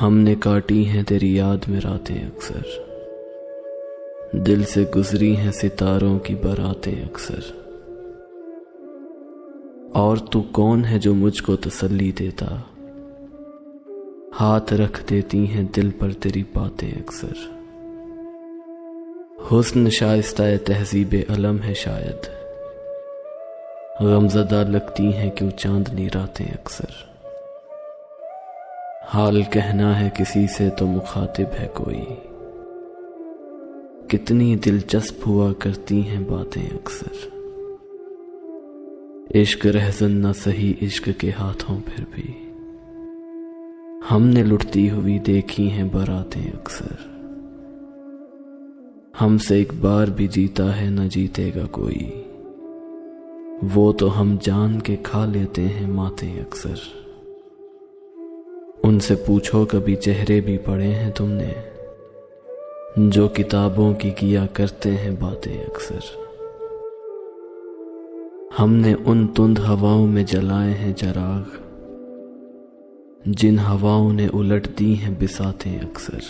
हमने काटी हैं तेरी याद में रातें अक्सर, दिल से गुजरी हैं सितारों की बारातें अक्सर। और तू कौन है जो मुझको तसल्ली देता, हाथ रख देती हैं दिल पर तेरी बातें अक्सर। हुस्न शाइस्ता तहजीब अलम है शायद, गमज़दा लगती हैं क्यों चांदनी रातें अक्सर। हाल कहना है किसी से तो मुखातिब है कोई, कितनी दिलचस्प हुआ करती हैं बातें अक्सर। इश्क रहज़न न सही इश्क के हाथों फिर भी, हमने लुटती हुई देखी हैं बारातें अक्सर। हमसे एक बार भी जीता है न जीतेगा कोई, वो तो हम जान के खा लेते हैं मातें अक्सर। उनसे पूछो कभी चेहरे भी पढ़े हैं तुमने, जो किताबों की किया करते हैं बातें अक्सर। हमने उन तुंद हवाओं में जलाए हैं चराग, जिन हवाओं ने उलट दी हैं बिसातें अक्सर।